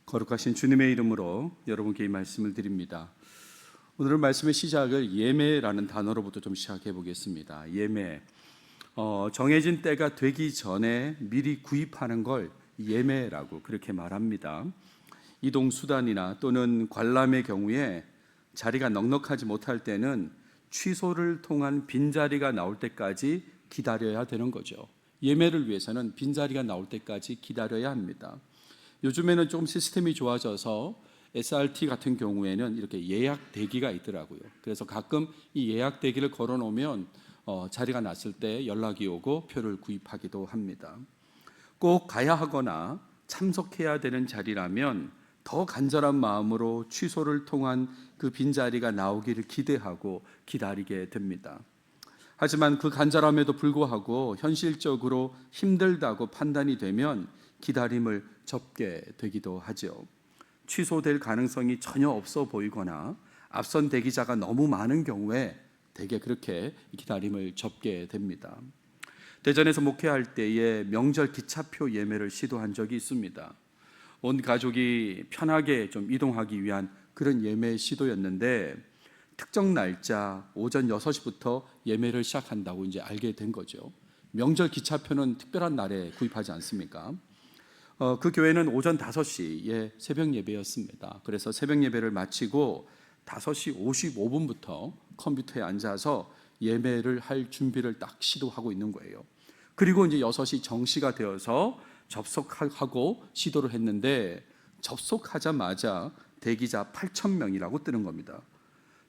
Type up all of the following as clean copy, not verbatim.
거룩하신 주님의 이름으로 여러분께 이 말씀을 드립니다. 오늘 말씀의 시작을 예매라는 단어로부터 좀 시작해 보겠습니다. 예매, 정해진 때가 되기 전에 미리 구입하는 걸 예매라고 그렇게 말합니다. 이동 수단이나 또는 관람의 경우에 자리가 넉넉하지 못할 때는 취소를 통한 빈자리가 나올 때까지 기다려야 되는 거죠. 예매를 위해서는 빈자리가 나올 때까지 기다려야 합니다. 요즘에는 좀 시스템이 좋아져서 SRT 같은 경우에는 이렇게 예약 대기가 있더라고요. 그래서 가끔 이 예약 대기를 걸어 놓으면 자리가 났을 때 연락이 오고 표를 구입하기도 합니다. 꼭 가야 하거나 참석해야 되는 자리라면 더 간절한 마음으로 취소를 통한 그 빈자리가 나오기를 기대하고 기다리게 됩니다. 하지만 그 간절함에도 불구하고 현실적으로 힘들다고 판단이 되면 기다림을 접게 되기도 하죠. 취소될 가능성이 전혀 없어 보이거나 앞선 대기자가 너무 많은 경우에 대개 그렇게 기다림을 접게 됩니다. 대전에서 목회할 때에 명절 기차표 예매를 시도한 적이 있습니다. 온 가족이 편하게 좀 이동하기 위한 그런 예매 시도였는데 특정 날짜 오전 6시부터 예매를 시작한다고 이제 알게 된 거죠. 명절 기차표는 특별한 날에 구입하지 않습니까? 그 교회는 오전 5시에 새벽 예배였습니다. 그래서 새벽 예배를 마치고 5시 55분부터 컴퓨터에 앉아서 예매를 할 준비를 딱 시도하고 있는 거예요. 그리고 이제 6시 정시가 되어서 접속하고 시도를 했는데 접속하자마자 대기자 8,000명이라고 뜨는 겁니다.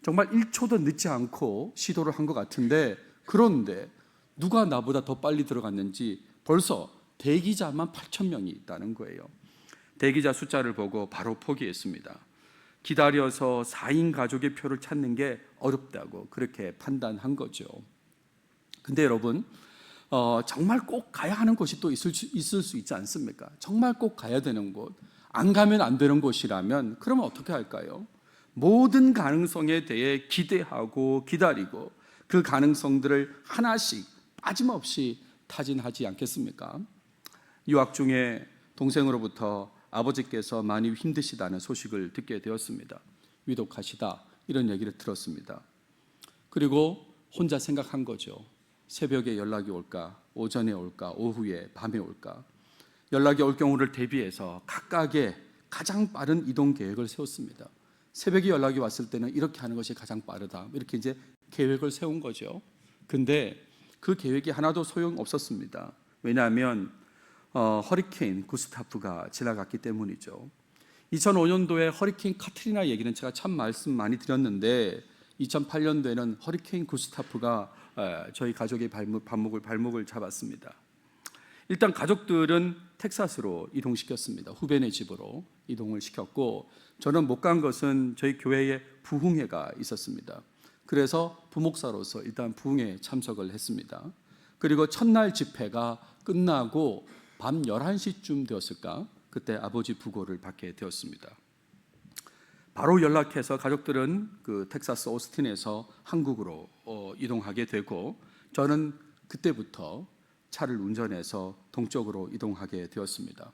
정말 1초도 늦지 않고 시도를 한 것 같은데, 그런데 누가 나보다 더 빨리 들어갔는지 벌써 대기자만 8,000명이 있다는 거예요. 대기자 숫자를 보고 바로 포기했습니다. 기다려서 4인 가족의 표를 찾는 게 어렵다고 그렇게 판단한 거죠. 근데 여러분, 정말 꼭 가야 하는 곳이 또 있을 수 있지 않습니까? 정말 꼭 가야 되는 곳, 안 가면 안 되는 곳이라면 그러면 어떻게 할까요? 모든 가능성에 대해 기대하고 기다리고 그 가능성들을 하나씩 빠짐없이 타진하지 않겠습니까? 유학 중에 동생으로부터 아버지께서 많이 힘드시다는 소식을 듣게 되었습니다. 위독하시다, 이런 얘기를 들었습니다. 그리고 혼자 생각한 거죠. 새벽에 연락이 올까, 오전에 올까, 오후에, 밤에 올까. 연락이 올 경우를 대비해서 각각의 가장 빠른 이동 계획을 세웠습니다. 새벽에 연락이 왔을 때는 이렇게 하는 것이 가장 빠르다, 이렇게 이제 계획을 세운 거죠. 근데 그 계획이 하나도 소용없었습니다. 왜냐하면 허리케인 구스타프가 지나갔기 때문이죠. 2005년도에 허리케인 카트리나 얘기는 제가 참 말씀 많이 드렸는데 2008년도에는 허리케인 구스타프가 저희 가족의 발목을 잡았습니다. 일단 가족들은 텍사스로 이동시켰습니다. 후배네 집으로 이동을 시켰고, 저는 못 간 것은 저희 교회에 부흥회가 있었습니다. 그래서 부목사로서 일단 부흥회에 참석을 했습니다. 그리고 첫날 집회가 끝나고 밤 11시쯤 되었을까, 그때 아버지 부고를 받게 되었습니다. 바로 연락해서 가족들은 그 텍사스 오스틴에서 한국으로 이동하게 되고, 저는 그때부터 차를 운전해서 동쪽으로 이동하게 되었습니다.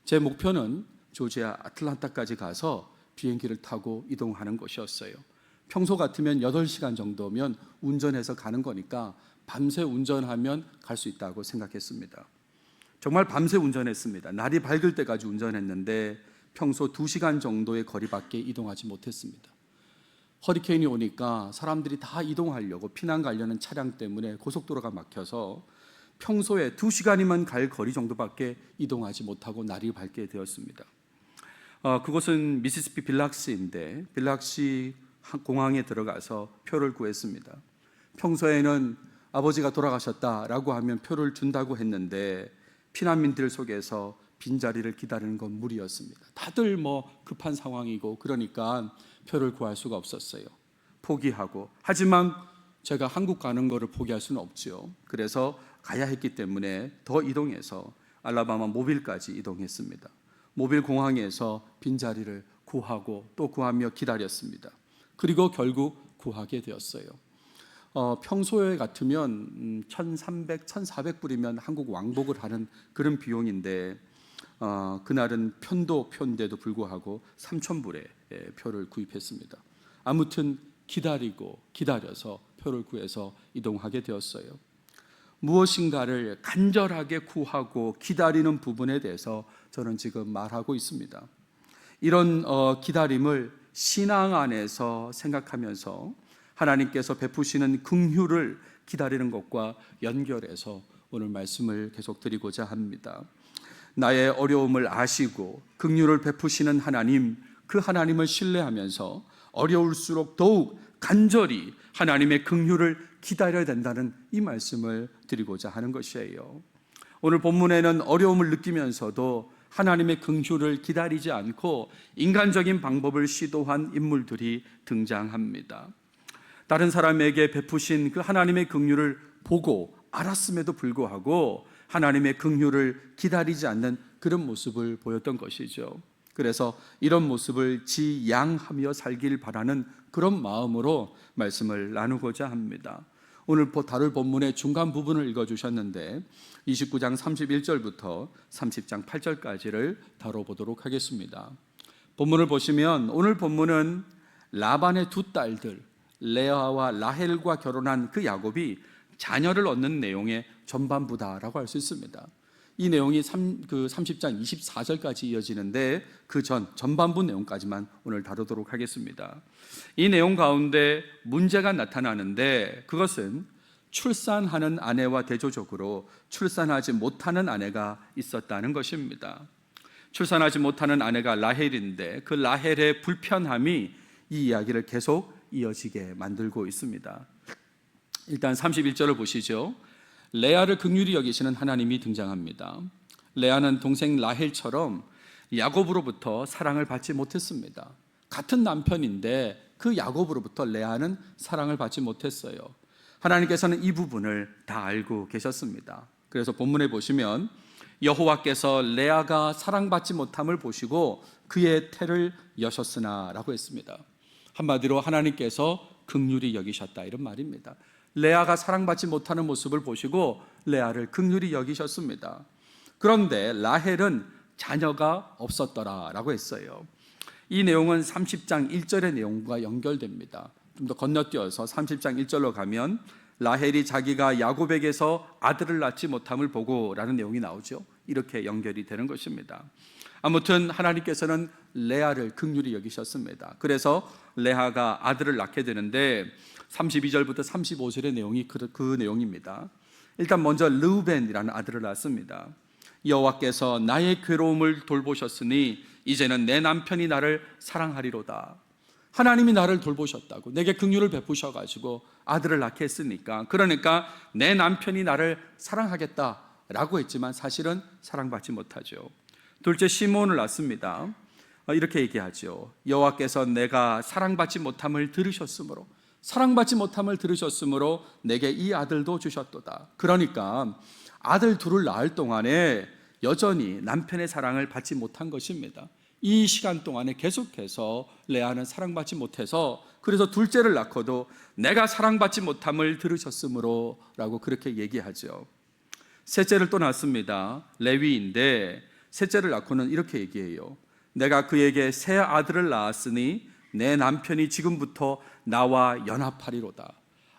제 목표는 조지아 아틀란타까지 가서 비행기를 타고 이동하는 것이었어요. 평소 같으면 8시간 정도면 운전해서 가는 거니까 밤새 운전하면 갈 수 있다고 생각했습니다. 정말 밤새 운전했습니다. 날이 밝을 때까지 운전했는데 평소 2시간 정도의 거리밖에 이동하지 못했습니다. 허리케인이 오니까 사람들이 다 이동하려고 피난 가려는 차량 때문에 고속도로가 막혀서 평소에 2시간이면 갈 거리 정도밖에 이동하지 못하고 날이 밝게 되었습니다. 그곳은 미시시피 빌락시인데 빌락시 공항에 들어가서 표를 구했습니다. 평소에는 아버지가 돌아가셨다라고 하면 표를 준다고 했는데 피난민들 속에서 빈자리를 기다리는 건 무리였습니다. 다들 급한 상황이고 그러니까 표를 구할 수가 없었어요. 포기하고, 하지만 제가 한국 가는 거를 포기할 수는 없죠. 그래서 가야 했기 때문에 더 이동해서 알라바마 모빌까지 이동했습니다. 모빌 공항에서 빈자리를 구하고 또 구하며 기다렸습니다. 그리고 결국 구하게 되었어요. 평소에 같으면 1,300, 1,400불이면 한국 왕복을 하는 그런 비용인데 그날은 편도인데도 불구하고 3,000불의 표를 구입했습니다. 아무튼 기다려서 표를 구해서 이동하게 되었어요. 무엇인가를 간절하게 구하고 기다리는 부분에 대해서 저는 지금 말하고 있습니다. 이런 기다림을 신앙 안에서 생각하면서 하나님께서 베푸시는 긍휼을 기다리는 것과 연결해서 오늘 말씀을 계속 드리고자 합니다. 나의 어려움을 아시고 긍휼을 베푸시는 하나님, 그 하나님을 신뢰하면서 어려울수록 더욱 간절히 하나님의 긍휼을 기다려야 된다는 이 말씀을 드리고자 하는 것이에요. 오늘 본문에는 어려움을 느끼면서도 하나님의 긍휼을 기다리지 않고 인간적인 방법을 시도한 인물들이 등장합니다. 다른 사람에게 베푸신 그 하나님의 긍휼을 보고 알았음에도 불구하고 하나님의 긍휼을 기다리지 않는 그런 모습을 보였던 것이죠. 그래서 이런 모습을 지양하며 살길 바라는 그런 마음으로 말씀을 나누고자 합니다. 오늘 다룰 본문의 중간 부분을 읽어주셨는데 29장 31절부터 30장 8절까지를 다뤄보도록 하겠습니다. 본문을 보시면 오늘 본문은 라반의 두 딸들 레아와 라헬과 결혼한 그 야곱이 자녀를 얻는 내용의 전반부다라고 할 수 있습니다. 이 내용이 30장 24절까지 이어지는데 그 전반부 내용까지만 오늘 다루도록 하겠습니다. 이 내용 가운데 문제가 나타나는데 그것은 출산하는 아내와 대조적으로 출산하지 못하는 아내가 있었다는 것입니다. 출산하지 못하는 아내가 라헬인데 그 라헬의 불편함이 이 이야기를 계속 이어지게 만들고 있습니다. 일단 31절을 보시죠. 레아를 긍휼히 여기시는 하나님이 등장합니다. 레아는 동생 라헬처럼 야곱으로부터 사랑을 받지 못했습니다. 같은 남편인데 그 야곱으로부터 레아는 사랑을 받지 못했어요. 하나님께서는 이 부분을 다 알고 계셨습니다. 그래서 본문에 보시면 여호와께서 레아가 사랑받지 못함을 보시고 그의 태를 여셨으나 라고 했습니다. 한마디로 하나님께서 긍휼히 여기셨다 이런 말입니다. 레아가 사랑받지 못하는 모습을 보시고 레아를 긍휼히 여기셨습니다. 그런데 라헬은 자녀가 없었더라라고 했어요. 이 내용은 30장 1절의 내용과 연결됩니다. 좀 더 건너뛰어서 30장 1절로 가면 라헬이 자기가 야곱에게서 아들을 낳지 못함을 보고 라는 내용이 나오죠. 이렇게 연결이 되는 것입니다. 아무튼 하나님께서는 레아를 긍휼히 여기셨습니다. 그래서 레아가 아들을 낳게 되는데 32절부터 35절의 내용이 그 내용입니다. 일단 먼저 르우벤이라는 아들을 낳습니다. 여호와께서 나의 괴로움을 돌보셨으니 이제는 내 남편이 나를 사랑하리로다. 하나님이 나를 돌보셨다고 내게 긍휼을 베푸셔가지고 아들을 낳게 했으니까 그러니까 내 남편이 나를 사랑하겠다라고 했지만 사실은 사랑받지 못하죠. 둘째 시므온을 낳습니다. 이렇게 얘기하죠. 여호와께서 내가 사랑받지 못함을 들으셨으므로 내게 이 아들도 주셨도다. 그러니까 아들 둘을 낳을 동안에 여전히 남편의 사랑을 받지 못한 것입니다. 이 시간 동안에 계속해서 레아는 사랑받지 못해서 그래서 둘째를 낳고도 내가 사랑받지 못함을 들으셨으므로 라고 그렇게 얘기하죠. 셋째를 또 낳습니다. 레위인데 셋째를 낳고는 이렇게 얘기해요. 내가 그에게 새 아들을 낳았으니 내 남편이 지금부터 나와 연합하리로다.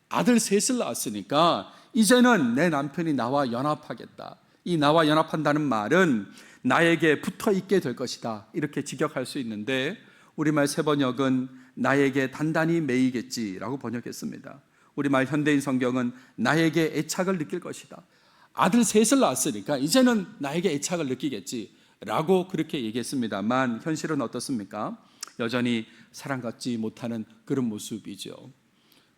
아들 셋을 낳았으니까 이제는 내 남편이 나와 연합하겠다. 이 나와 연합한다는 말은 나에게 붙어 있게 될 것이다. 이렇게 직역할 수 있는데 우리말 새번역은 나에게 단단히 매이겠지라고 번역했습니다. 우리말 현대인 성경은 나에게 애착을 느낄 것이다. 아들 셋을 낳았으니까 이제는 나에게 애착을 느끼겠지라고 그렇게 얘기했습니다만 현실은 어떻습니까? 여전히 사랑받지 못하는 그런 모습이죠.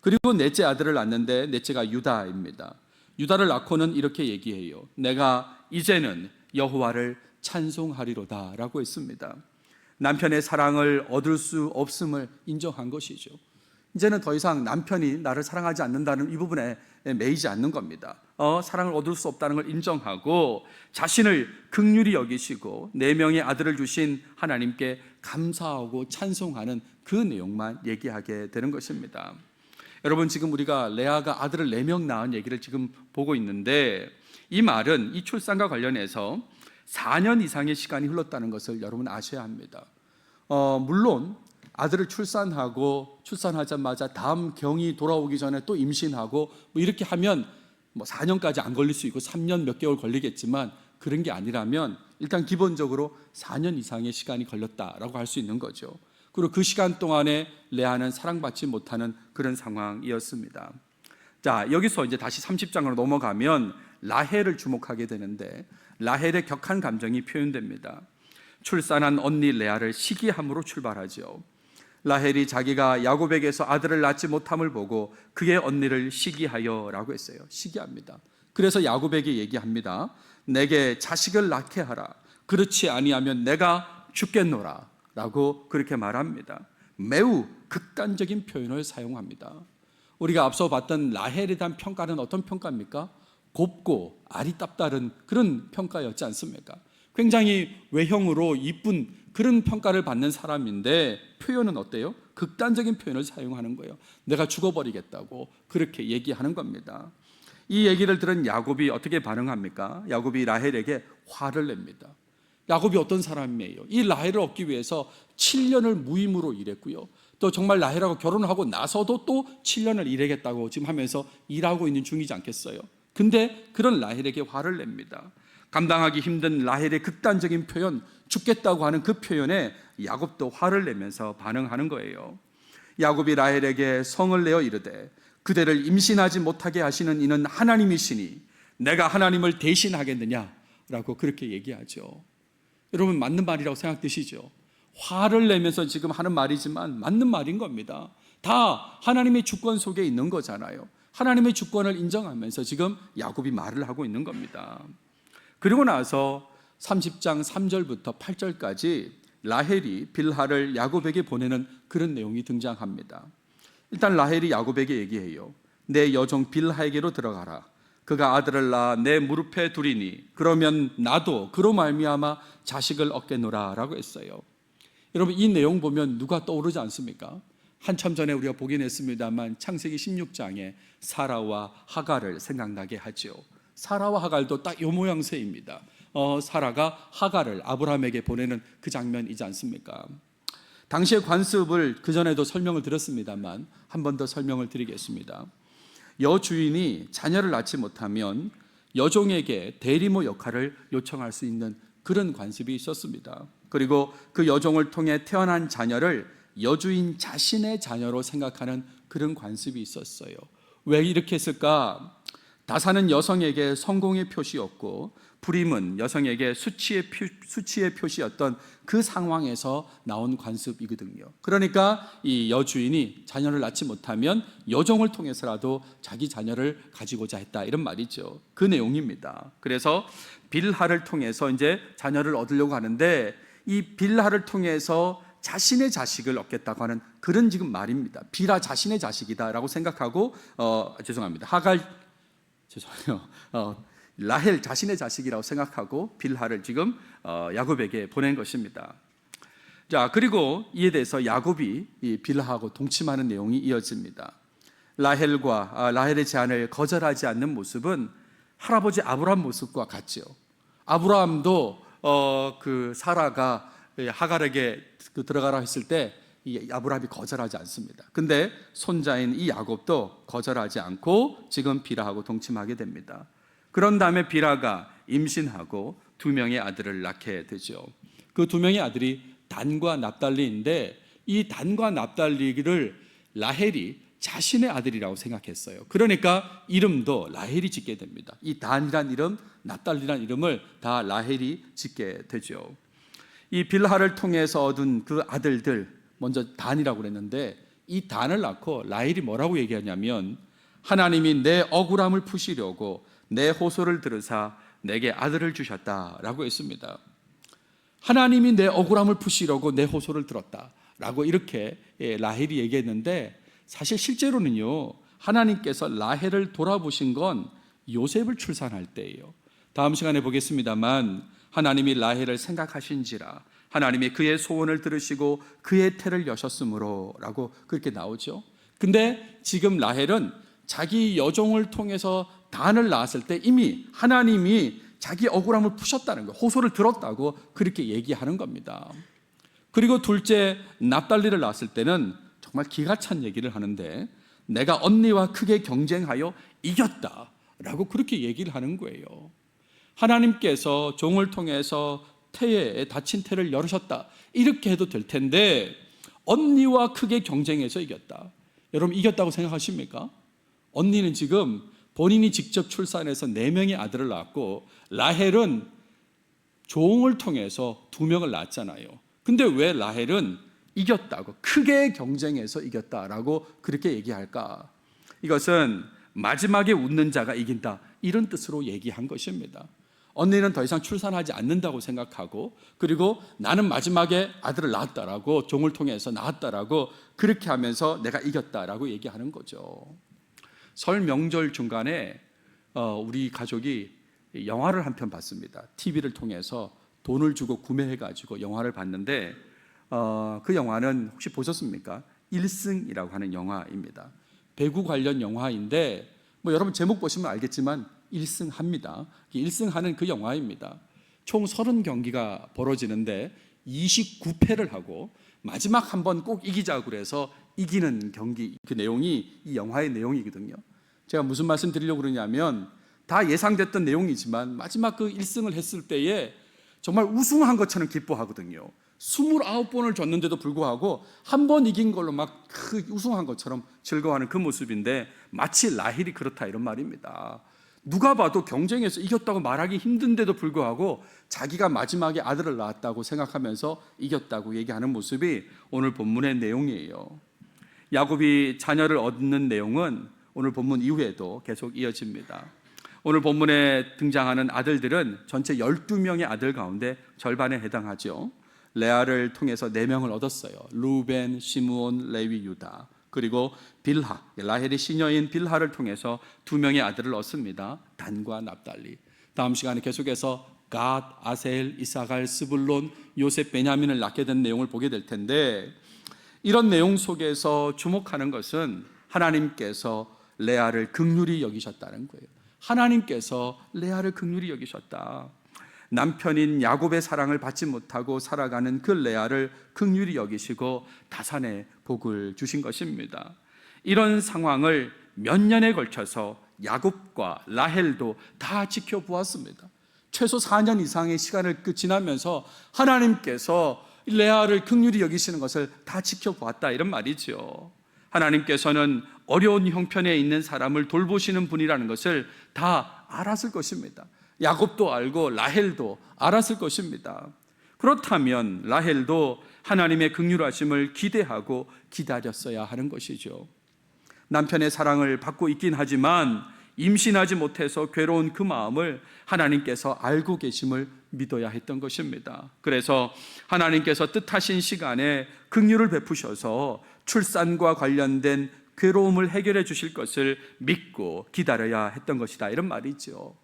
그리고 넷째 아들을 낳는데 넷째가 유다입니다. 유다를 낳고는 이렇게 얘기해요. 내가 이제는 여호와를 찬송하리로다 라고 했습니다. 남편의 사랑을 얻을 수 없음을 인정한 것이죠. 이제는 더 이상 남편이 나를 사랑하지 않는다는 이 부분에 매이지 않는 겁니다. 사랑을 얻을 수 없다는 걸 인정하고 자신을 긍휼히 여기시고 4명의 아들을 주신 하나님께 감사하고 찬송하는 그 내용만 얘기하게 되는 것입니다. 여러분, 지금 우리가 레아가 아들을 4명 낳은 얘기를 지금 보고 있는데 이 말은 이 출산과 관련해서 4년 이상의 시간이 흘렀다는 것을 여러분 아셔야 합니다. 물론 아들을 출산하자마자 다음 경이 돌아오기 전에 또 임신하고 뭐 이렇게 하면 뭐 4년까지 안 걸릴 수 있고 3년 몇 개월 걸리겠지만, 그런 게 아니라면 일단 기본적으로 4년 이상의 시간이 걸렸다라고 할 수 있는 거죠. 그리고 그 시간 동안에 레아는 사랑받지 못하는 그런 상황이었습니다. 자, 여기서 이제 다시 30장으로 넘어가면 라헬을 주목하게 되는데, 라헬의 격한 감정이 표현됩니다. 출산한 언니 레아를 시기함으로 출발하죠. 라헬이 자기가 야곱에게서 아들을 낳지 못함을 보고 그의 언니를 시기하여라고 했어요. 시기합니다. 그래서 야곱에게 얘기합니다. 내게 자식을 낳게 하라. 그렇지 아니하면 내가 죽겠노라 라고 그렇게 말합니다. 매우 극단적인 표현을 사용합니다. 우리가 앞서 봤던 라헬에 대한 평가는 어떤 평가입니까? 곱고 알이 짭다른 그런 평가였지 않습니까? 굉장히 외형으로 이쁜 그런 평가를 받는 사람인데, 표현은 어때요? 극단적인 표현을 사용하는 거예요. 내가 죽어버리겠다고 그렇게 얘기하는 겁니다. 이 얘기를 들은 야곱이 어떻게 반응합니까? 야곱이 라헬에게 화를 냅니다. 야곱이 어떤 사람이에요? 이 라헬을 얻기 위해서 7년을 무임으로 일했고요, 또 정말 라헬하고 결혼하고 나서도 또 7년을 일하겠다고 지금 하면서 일하고 있는 중이지 않겠어요? 근데 그런 라헬에게 화를 냅니다. 감당하기 힘든 라헬의 극단적인 표현, 죽겠다고 하는 그 표현에 야곱도 화를 내면서 반응하는 거예요. 야곱이 라헬에게 성을 내어 이르되 그대를 임신하지 못하게 하시는 이는 하나님이시니 내가 하나님을 대신하겠느냐라고 그렇게 얘기하죠. 여러분, 맞는 말이라고 생각되시죠? 화를 내면서 지금 하는 말이지만 맞는 말인 겁니다. 다 하나님의 주권 속에 있는 거잖아요. 하나님의 주권을 인정하면서 지금 야곱이 말을 하고 있는 겁니다. 그리고 나서 30장 3절부터 8절까지 라헬이 빌하를 야곱에게 보내는 그런 내용이 등장합니다. 일단 라헬이 야곱에게 얘기해요. 내 여종 빌하에게로 들어가라. 그가 아들을 낳아 내 무릎에 두리니 그러면 나도 그로 말미암아 자식을 얻겠노라 라고 했어요. 여러분, 이 내용 보면 누가 떠오르지 않습니까? 한참 전에 우리가 보긴 했습니다만 창세기 16장에 사라와 하갈을 생각나게 하죠. 사라와 하갈도 딱 이 모양새입니다. 사라가 하갈을 아브라함에게 보내는 그 장면이지 않습니까? 당시의 관습을 그전에도 설명을 드렸습니다만 한 번 더 설명을 드리겠습니다. 여주인이 자녀를 낳지 못하면 여종에게 대리모 역할을 요청할 수 있는 그런 관습이 있었습니다. 그리고 그 여종을 통해 태어난 자녀를 여주인 자신의 자녀로 생각하는 그런 관습이 있었어요. 왜 이렇게 했을까? 다사는 여성에게 성공의 표시였고 불임은 여성에게 수치의 표시였던 그 상황에서 나온 관습이거든요. 그러니까 이 여주인이 자녀를 낳지 못하면 여종을 통해서라도 자기 자녀를 가지고자 했다, 이런 말이죠. 그 내용입니다. 그래서 빌하를 통해서 이제 자녀를 얻으려고 하는데, 이 빌하를 통해서 자신의 자식을 얻겠다고 하는 그런 지금 말입니다. 빌하 자신의 자식이다라고 생각하고 라헬 자신의 자식이라고 생각하고 빌하를 지금 야곱에게 보낸 것입니다. 자, 그리고 이에 대해서 야곱이 이 빌하하고 동침하는 내용이 이어집니다. 라헬의 제안을 거절하지 않는 모습은 할아버지 아브라함 모습과 같죠. 아브라함도 그 사라가 하갈에게 들어가라 했을 때 이 아브라함이 거절하지 않습니다. 근데 손자인 이 야곱도 거절하지 않고 지금 빌하하고 동침하게 됩니다. 그런 다음에 빌하가 임신하고 2명의 아들을 낳게 되죠. 그 2명의 아들이 단과 납달리인데, 이 단과 납달리를 라헬이 자신의 아들이라고 생각했어요. 그러니까 이름도 라헬이 짓게 됩니다. 이 단이란 이름, 납달리란 이름을 다 라헬이 짓게 되죠. 이 빌하를 통해서 얻은 그 아들들, 먼저 단이라고 그랬는데, 이 단을 낳고 라헬이 뭐라고 얘기하냐면, 하나님이 내 억울함을 푸시려고 내 호소를 들으사 내게 아들을 주셨다라고 했습니다. 하나님이 내 억울함을 푸시려고 내 호소를 들었다라고 이렇게 라헬이 얘기했는데, 사실 실제로는요, 하나님께서 라헬을 돌아보신 건 요셉을 출산할 때예요. 다음 시간에 보겠습니다만 하나님이 라헬을 생각하신지라 하나님이 그의 소원을 들으시고 그의 태를 여셨으므로 라고 그렇게 나오죠. 근데 지금 라헬은 자기 여종을 통해서 단을 낳았을 때 이미 하나님이 자기 억울함을 푸셨다는 거예요. 호소를 들었다고 그렇게 얘기하는 겁니다. 그리고 둘째 납달리를 낳았을 때는 정말 기가 찬 얘기를 하는데 내가 언니와 크게 경쟁하여 이겼다라고 그렇게 얘기를 하는 거예요. 하나님께서 종을 통해서 태에 다친 태를 열으셨다 이렇게 해도 될 텐데 언니와 크게 경쟁해서 이겼다. 여러분 이겼다고 생각하십니까? 언니는 지금 본인이 직접 출산해서 4명의 아들을 낳았고 라헬은 종을 통해서 2명을 낳았잖아요. 근데 왜 라헬은 이겼다고 크게 경쟁해서 이겼다라고 그렇게 얘기할까? 이것은 마지막에 웃는 자가 이긴다 이런 뜻으로 얘기한 것입니다. 언니는 더 이상 출산하지 않는다고 생각하고 그리고 나는 마지막에 아들을 낳았다라고 종을 통해서 낳았다라고 그렇게 하면서 내가 이겼다라고 얘기하는 거죠. 설 명절 중간에 우리 가족이 영화를 한 편 봤습니다. TV를 통해서 돈을 주고 구매해가지고 영화를 봤는데 그 영화는 혹시 보셨습니까? 일승이라고 하는 영화입니다. 배구 관련 영화인데 뭐 여러분 제목 보시면 알겠지만 1승합니다. 1승하는 그 영화입니다. 총 30경기가 벌어지는데 29패를 하고 마지막 한 번 꼭 이기자고 그래서 이기는 경기 그 내용이 이 영화의 내용이거든요. 제가 무슨 말씀 드리려고 그러냐면 다 예상됐던 내용이지만 마지막 그 1승을 했을 때에 정말 우승한 것처럼 기뻐하거든요. 29번을 졌는데도 불구하고 한 번 이긴 걸로 막 그 우승한 것처럼 즐거워하는 그 모습인데 마치 라헬이 그렇다 이런 말입니다. 누가 봐도 경쟁에서 이겼다고 말하기 힘든데도 불구하고 자기가 마지막에 아들을 낳았다고 생각하면서 이겼다고 얘기하는 모습이 오늘 본문의 내용이에요. 야곱이 자녀를 얻는 내용은 오늘 본문 이후에도 계속 이어집니다. 오늘 본문에 등장하는 아들들은 전체 12명의 아들 가운데 절반에 해당하죠. 레아를 통해서 4명을 얻었어요. 루벤, 시므온, 레위, 유다. 그리고 빌하, 라헬의 시녀인 빌하를 통해서 2명의 아들을 얻습니다. 단과 납달리. 다음 시간에 계속해서 갓, 아셀, 이사갈, 스불론, 요셉, 베냐민을 낳게 된 내용을 보게 될 텐데 이런 내용 속에서 주목하는 것은 하나님께서 레아를 긍휼히 여기셨다는 거예요. 하나님께서 레아를 긍휼히 여기셨다. 남편인 야곱의 사랑을 받지 못하고 살아가는 그 레아를 긍휼히 여기시고 다산의 복을 주신 것입니다. 이런 상황을 몇 년에 걸쳐서 야곱과 라헬도 다 지켜보았습니다. 최소 4년 이상의 시간을 지나면서 하나님께서 레아를 긍휼히 여기시는 것을 다 지켜보았다 이런 말이죠. 하나님께서는 어려운 형편에 있는 사람을 돌보시는 분이라는 것을 다 알았을 것입니다. 야곱도 알고 라헬도 알았을 것입니다. 그렇다면 라헬도 하나님의 긍휼하심을 기대하고 기다렸어야 하는 것이죠. 남편의 사랑을 받고 있긴 하지만 임신하지 못해서 괴로운 그 마음을 하나님께서 알고 계심을 믿어야 했던 것입니다. 그래서 하나님께서 뜻하신 시간에 긍휼을 베푸셔서 출산과 관련된 괴로움을 해결해 주실 것을 믿고 기다려야 했던 것이다 이런 말이죠.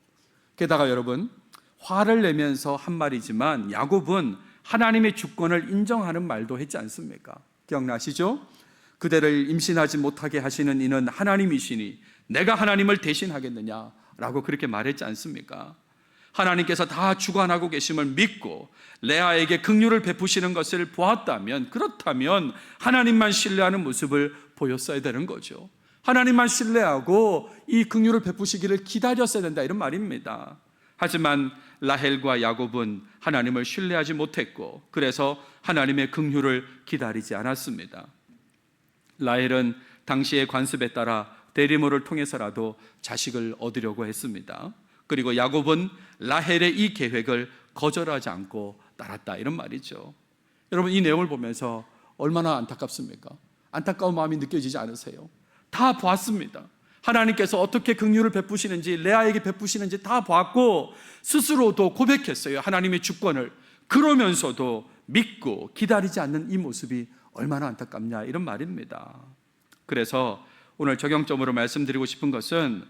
게다가 여러분 화를 내면서 한 말이지만 야곱은 하나님의 주권을 인정하는 말도 했지 않습니까? 기억나시죠? 그대를 임신하지 못하게 하시는 이는 하나님이시니 내가 하나님을 대신하겠느냐라고 그렇게 말했지 않습니까? 하나님께서 다 주관하고 계심을 믿고 레아에게 긍휼을 베푸시는 것을 보았다면 그렇다면 하나님만 신뢰하는 모습을 보였어야 되는 거죠. 하나님만 신뢰하고 이 긍휼을 베푸시기를 기다렸어야 된다 이런 말입니다. 하지만 라헬과 야곱은 하나님을 신뢰하지 못했고 그래서 하나님의 긍휼을 기다리지 않았습니다. 라헬은 당시의 관습에 따라 대리모를 통해서라도 자식을 얻으려고 했습니다. 그리고 야곱은 라헬의 이 계획을 거절하지 않고 따랐다 이런 말이죠. 여러분 이 내용을 보면서 얼마나 안타깝습니까? 안타까운 마음이 느껴지지 않으세요? 다 보았습니다. 하나님께서 어떻게 긍휼을 베푸시는지 레아에게 베푸시는지 다 보았고 스스로도 고백했어요. 하나님의 주권을. 그러면서도 믿고 기다리지 않는 이 모습이 얼마나 안타깝냐 이런 말입니다. 그래서 오늘 적용점으로 말씀드리고 싶은 것은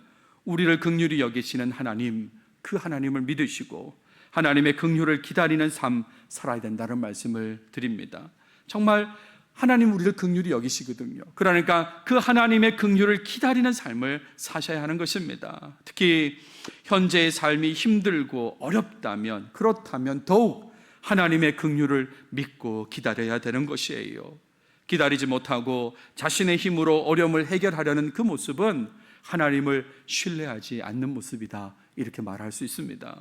우리를 긍휼히 여기시는 하나님, 그 하나님을 믿으시고 하나님의 긍휼을 기다리는 삶 살아야 된다는 말씀을 드립니다. 정말 하나님 우리를 긍휼히 여기시거든요. 그러니까 그 하나님의 긍휼을 기다리는 삶을 사셔야 하는 것입니다. 특히 현재의 삶이 힘들고 어렵다면, 그렇다면 더욱 하나님의 긍휼을 믿고 기다려야 되는 것이에요. 기다리지 못하고 자신의 힘으로 어려움을 해결하려는 그 모습은 하나님을 신뢰하지 않는 모습이다, 이렇게 말할 수 있습니다.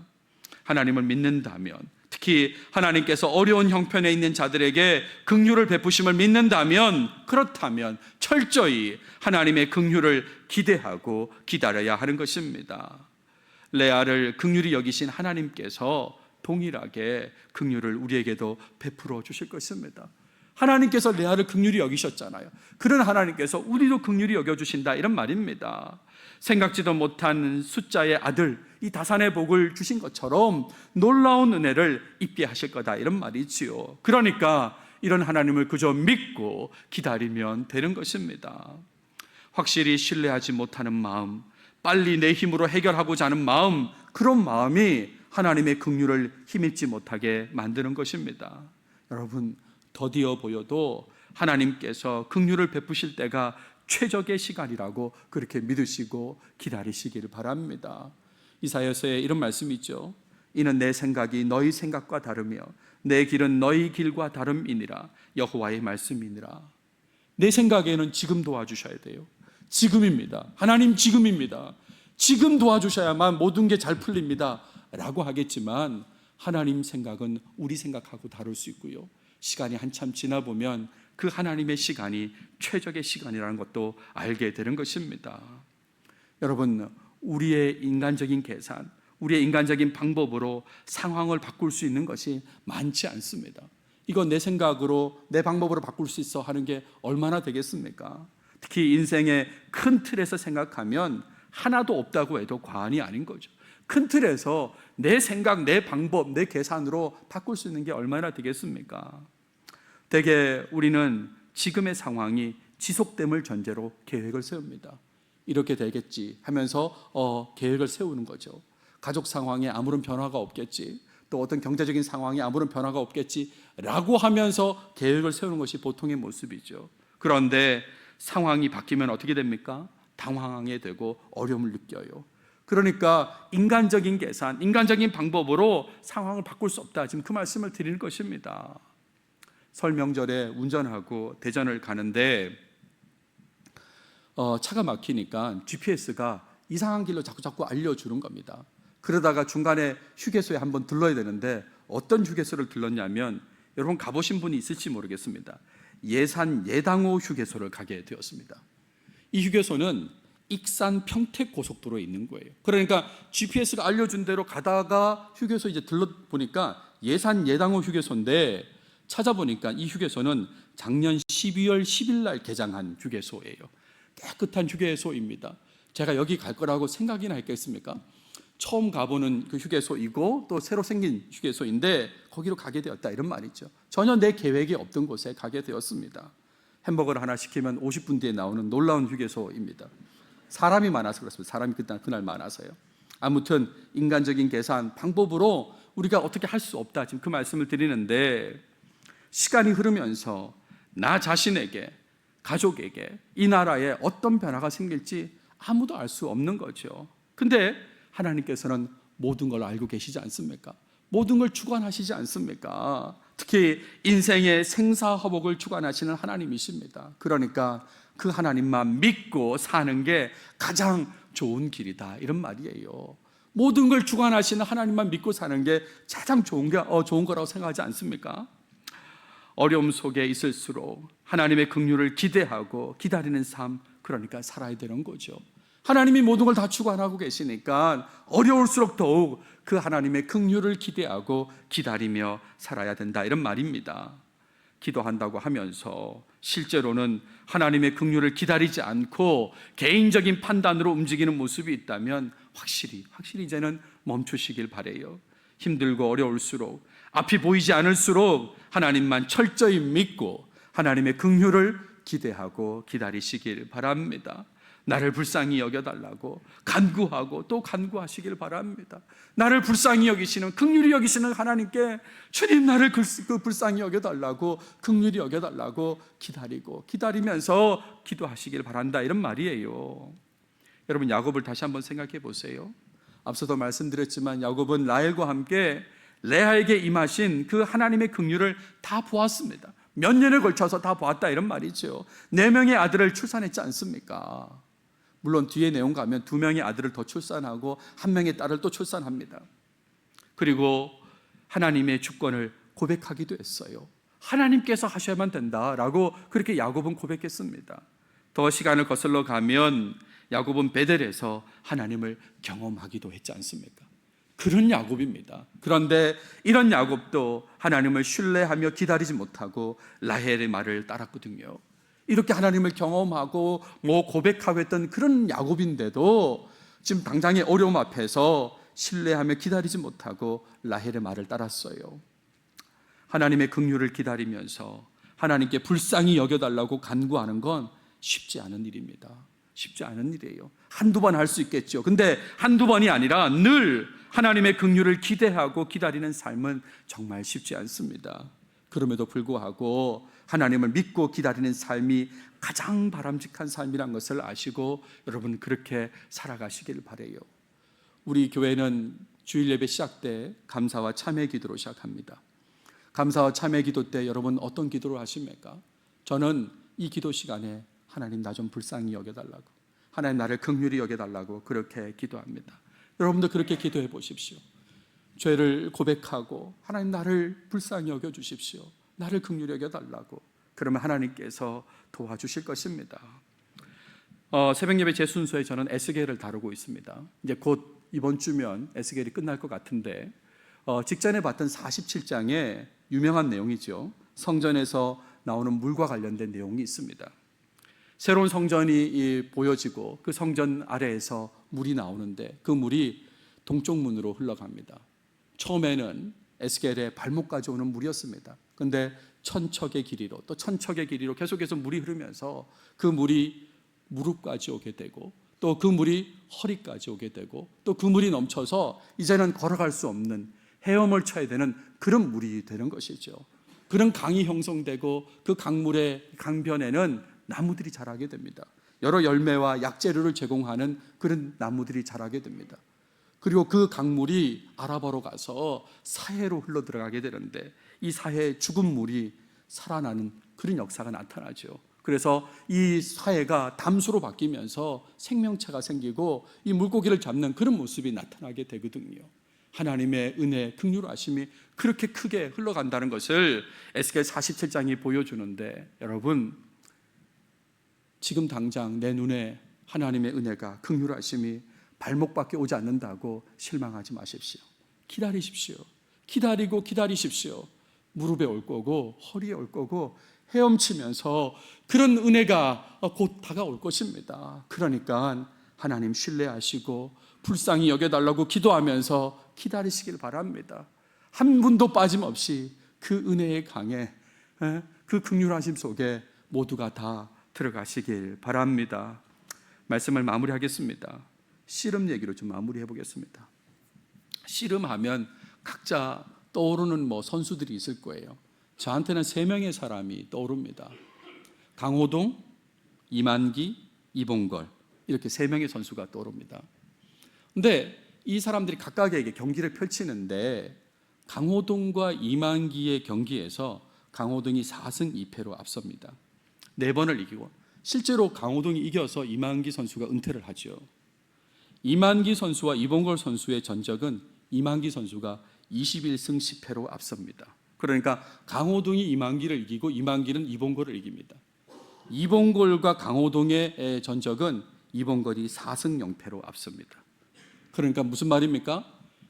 하나님을 믿는다면, 특히 하나님께서 어려운 형편에 있는 자들에게 긍휼을 베푸심을 믿는다면, 그렇다면 철저히 하나님의 긍휼을 기대하고 기다려야 하는 것입니다. 레아를 긍휼히 여기신 하나님께서 동일하게 긍휼을 우리에게도 베풀어 주실 것입니다. 하나님께서 레아를 긍휼히 여기셨잖아요. 그런 하나님께서 우리도 긍휼히 여겨주신다, 이런 말입니다. 생각지도 못한 숫자의 아들, 이 다산의 복을 주신 것처럼 놀라운 은혜를 입게 하실 거다, 이런 말이지요. 그러니까 이런 하나님을 그저 믿고 기다리면 되는 것입니다. 확실히 신뢰하지 못하는 마음, 빨리 내 힘으로 해결하고자 하는 마음, 그런 마음이 하나님의 긍휼을 힘입지 못하게 만드는 것입니다. 여러분, 더디어 보여도 하나님께서 긍휼을 베푸실 때가 최적의 시간이라고 그렇게 믿으시고 기다리시기를 바랍니다. 이사야서에 이런 말씀이 있죠. 이는 내 생각이 너희 생각과 다르며 내 길은 너희 길과 다름이니라. 여호와의 말씀이니라. 내 생각에는 지금 도와주셔야 돼요. 지금입니다. 하나님 지금입니다. 지금 도와주셔야만 모든 게 잘 풀립니다 라고 하겠지만, 하나님 생각은 우리 생각하고 다를 수 있고요, 시간이 한참 지나 보면 그 하나님의 시간이 최적의 시간이라는 것도 알게 되는 것입니다. 여러분, 우리의 인간적인 계산, 우리의 인간적인 방법으로 상황을 바꿀 수 있는 것이 많지 않습니다. 이거 내 생각으로, 내 방법으로 바꿀 수 있어 하는 게 얼마나 되겠습니까? 특히 인생의 큰 틀에서 생각하면 하나도 없다고 해도 과언이 아닌 거죠. 큰 틀에서 내 생각, 내 방법, 내 계산으로 바꿀 수 있는 게 얼마나 되겠습니까? 대개 우리는 지금의 상황이 지속됨을 전제로 계획을 세웁니다. 이렇게 되겠지 하면서 계획을 세우는 거죠. 가족 상황에 아무런 변화가 없겠지, 또 어떤 경제적인 상황에 아무런 변화가 없겠지 라고 하면서 계획을 세우는 것이 보통의 모습이죠. 그런데 상황이 바뀌면 어떻게 됩니까? 당황하게 되고 어려움을 느껴요. 그러니까 인간적인 계산, 인간적인 방법으로 상황을 바꿀 수 없다, 지금 그 말씀을 드리는 것입니다. 설 명절에 운전하고 대전을 가는데 차가 막히니까 GPS가 이상한 길로 자꾸 알려주는 겁니다. 그러다가 중간에 휴게소에 한번 들러야 되는데, 어떤 휴게소를 들렀냐면, 여러분 가보신 분이 있을지 모르겠습니다. 예산 예당호 휴게소를 가게 되었습니다. 이 휴게소는 익산 평택 고속도로에 있는 거예요. 그러니까 GPS가 알려준 대로 가다가 휴게소 이제 들러보니까 예산 예당호 휴게소인데, 찾아보니까 이 휴게소는 작년 12월 10일 날 개장한 휴게소예요. 깨끗한 휴게소입니다. 제가 여기 갈 거라고 생각이나 했겠습니까? 처음 가보는 그 휴게소이고 또 새로 생긴 휴게소인데 거기로 가게 되었다, 이런 말이죠. 전혀 내 계획이 없던 곳에 가게 되었습니다. 햄버거를 하나 시키면 50분 뒤에 나오는 놀라운 휴게소입니다. 사람이 많아서 그렇습니다. 사람이 그날 많아서요. 아무튼 인간적인 계산, 방법으로 우리가 어떻게 할 수 없다, 지금 그 말씀을 드리는데, 시간이 흐르면서 나 자신에게, 가족에게, 이 나라에 어떤 변화가 생길지 아무도 알 수 없는 거죠. 근데 하나님께서는 모든 걸 알고 계시지 않습니까? 모든 걸 주관하시지 않습니까? 특히 인생의 생사화복을 주관하시는 하나님이십니다. 그러니까 그 하나님만 믿고 사는 게 가장 좋은 길이다, 이런 말이에요. 모든 걸 주관하시는 하나님만 믿고 사는 게 가장 좋은 거라고 생각하지 않습니까? 어려움 속에 있을수록 하나님의 긍휼을 기대하고 기다리는 삶, 그러니까 살아야 되는 거죠. 하나님이 모든 걸 다 주관하고 계시니까 어려울수록 더욱 그 하나님의 긍휼을 기대하고 기다리며 살아야 된다, 이런 말입니다. 기도한다고 하면서 실제로는 하나님의 긍휼을 기다리지 않고 개인적인 판단으로 움직이는 모습이 있다면 확실히 이제는 멈추시길 바라요. 힘들고 어려울수록, 앞이 보이지 않을수록 하나님만 철저히 믿고 하나님의 긍휼을 기대하고 기다리시길 바랍니다. 나를 불쌍히 여겨달라고 간구하고 또 간구하시길 바랍니다. 나를 불쌍히 여기시는, 긍휼히 여기시는 하나님께 주님 나를 불쌍히 여겨달라고, 긍휼히 여겨달라고 기다리면서 기도하시길 바란다, 이런 말이에요. 여러분, 야곱을 다시 한번 생각해 보세요. 앞서도 말씀드렸지만 야곱은 라헬과 함께 레아에게 임하신 그 하나님의 긍휼을 다 보았습니다. 몇 년에 걸쳐서 다 보았다, 이런 말이죠. 4명의 아들을 출산했지 않습니까? 물론 뒤에 내용 가면 2명의 아들을 더 출산하고 1명의 딸을 또 출산합니다. 그리고 하나님의 주권을 고백하기도 했어요. 하나님께서 하셔야만 된다라고 그렇게 야곱은 고백했습니다. 더 시간을 거슬러 가면 야곱은 베델에서 하나님을 경험하기도 했지 않습니까? 그런 야곱입니다. 그런데 이런 야곱도 하나님을 신뢰하며 기다리지 못하고 라헬의 말을 따랐거든요. 이렇게 하나님을 경험하고 고백하고 했던 그런 야곱인데도 지금 당장의 어려움 앞에서 신뢰하며 기다리지 못하고 라헬의 말을 따랐어요. 하나님의 긍휼을 기다리면서 하나님께 불쌍히 여겨달라고 간구하는 건 쉽지 않은 일입니다. 쉽지 않은 일이에요. 한두 번 할 수 있겠죠. 근데 한두 번이 아니라 늘 하나님의 긍휼을 기대하고 기다리는 삶은 정말 쉽지 않습니다. 그럼에도 불구하고 하나님을 믿고 기다리는 삶이 가장 바람직한 삶이란 것을 아시고 여러분 그렇게 살아가시길 바라요. 우리 교회는 주일 예배 시작 때 감사와 참회 기도로 시작합니다. 감사와 참회 기도 때 여러분 어떤 기도를 하십니까? 저는 이 기도 시간에 하나님 나 좀 불쌍히 여겨달라고, 하나님 나를 긍휼히 여겨달라고 그렇게 기도합니다. 여러분도 그렇게 기도해 보십시오. 죄를 고백하고 하나님 나를 불쌍히 여겨주십시오, 나를 긍휼히 여겨달라고. 그러면 하나님께서 도와주실 것입니다. 새벽 예배 제 순서에 저는 에스겔을 다루고 있습니다. 이제 곧 이번 주면 에스겔이 끝날 것 같은데 직전에 봤던 47장에 유명한 내용이죠. 성전에서 나오는 물과 관련된 내용이 있습니다. 새로운 성전이 보여지고 그 성전 아래에서 물이 나오는데 그 물이 동쪽 문으로 흘러갑니다. 처음에는 에스겔의 발목까지 오는 물이었습니다. 그런데 천척의 길이로 또 천척의 길이로 계속해서 물이 흐르면서 그 물이 무릎까지 오게 되고 또 그 물이 허리까지 오게 되고 또 그 물이 넘쳐서 이제는 걸어갈 수 없는 헤엄을 쳐야 되는 그런 물이 되는 것이죠. 그런 강이 형성되고 그 강물의 강변에는 나무들이 자라게 됩니다. 여러 열매와 약재료를 제공하는 그런 나무들이 자라게 됩니다. 그리고 그 강물이 아라바로 가서 사해로 흘러 들어가게 되는데 이 사해의 죽은 물이 살아나는 그런 역사가 나타나죠. 그래서 이 사해가 담수로 바뀌면서 생명체가 생기고 이 물고기를 잡는 그런 모습이 나타나게 되거든요. 하나님의 은혜, 긍휼하심이 그렇게 크게 흘러간다는 것을 에스겔 47장이 보여주는데 여러분, 지금 당장 내 눈에 하나님의 은혜가, 긍휼하심이 발목밖에 오지 않는다고 실망하지 마십시오. 기다리십시오. 기다리고 기다리십시오. 무릎에 올 거고 허리에 올 거고 헤엄치면서 그런 은혜가 곧 다가올 것입니다. 그러니까 하나님 신뢰하시고 불쌍히 여겨달라고 기도하면서 기다리시길 바랍니다. 한 분도 빠짐없이 그 은혜의 강에, 그 긍휼하심 속에 모두가 다 들어가시길 바랍니다. 말씀을 마무리하겠습니다. 씨름 얘기로 좀 마무리해 보겠습니다. 씨름하면 각자 떠오르는 선수들이 있을 거예요. 저한테는 3명의 사람이 떠오릅니다. 강호동, 이만기, 이봉걸, 이렇게 3명의 선수가 떠오릅니다. 근데 이 사람들이 각각에게 경기를 펼치는데 강호동과 이만기의 경기에서 강호동이 4승 2패로 앞섭니다. 4번을 이기고 실제로 강호동이 이겨서 이만기 선수가 은퇴를 하죠. 이만기 선수와 이봉걸 선수의 전적은 이만기 선수가 21승 10패로 앞섭니다. 그러니까 강호동이 이만기를 이기고 이만기는 이봉걸을 이깁니다. 이봉걸과 강호동의 전적은 이봉걸이 4승 0패로 앞섭니다. 그러니까 무슨 말입니까?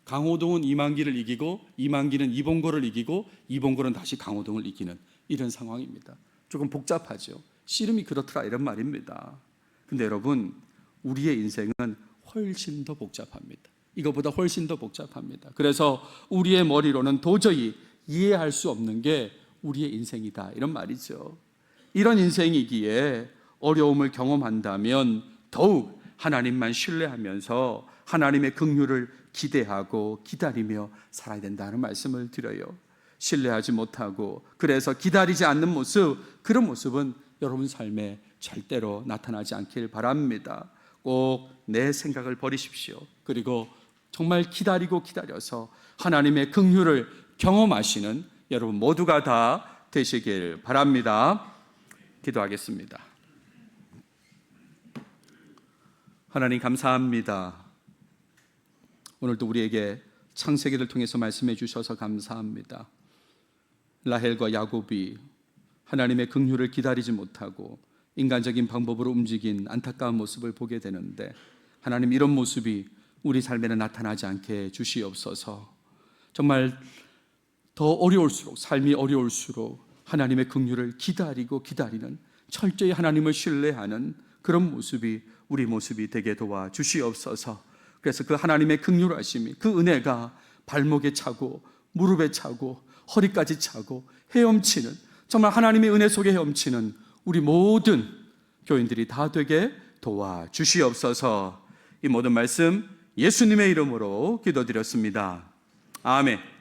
강호동은 이만기를 이기고 이만기는 이봉걸을 이기고 이봉걸은 다시 강호동을 이기는 이런 상황입니다. 조금 복잡하죠. 씨름이 그렇더라 이런 말입니다. 근데 여러분, 우리의 인생은 훨씬 더 복잡합니다. 이거보다 훨씬 더 복잡합니다. 그래서 우리의 머리로는 도저히 이해할 수 없는 게 우리의 인생이다 이런 말이죠. 이런 인생이기에 어려움을 경험한다면 더욱 하나님만 신뢰하면서 하나님의 긍휼을 기대하고 기다리며 살아야 된다는 말씀을 드려요. 신뢰하지 못하고 그래서 기다리지 않는 모습, 그런 모습은 여러분 삶에 절대로 나타나지 않길 바랍니다. 꼭 내 생각을 버리십시오. 그리고 정말 기다려서 하나님의 긍휼을 경험하시는 여러분 모두가 다 되시길 바랍니다. 기도하겠습니다. 하나님 감사합니다. 오늘도 우리에게 창세기를 통해서 말씀해 주셔서 감사합니다. 라헬과 야곱이 하나님의 긍휼을 기다리지 못하고 인간적인 방법으로 움직인 안타까운 모습을 보게 되는데, 하나님 이런 모습이 우리 삶에는 나타나지 않게 주시옵소서. 정말 더 어려울수록, 삶이 어려울수록 하나님의 긍휼을 기다리는, 철저히 하나님을 신뢰하는 그런 모습이 우리 모습이 되게 도와 주시옵소서. 그래서 그 하나님의 긍휼하심이, 그 은혜가 발목에 차고 무릎에 차고 허리까지 차고 헤엄치는, 정말 하나님의 은혜 속에 헤엄치는 우리 모든 교인들이 다 되게 도와 주시옵소서. 이 모든 말씀 예수님의 이름으로 기도드렸습니다. 아멘.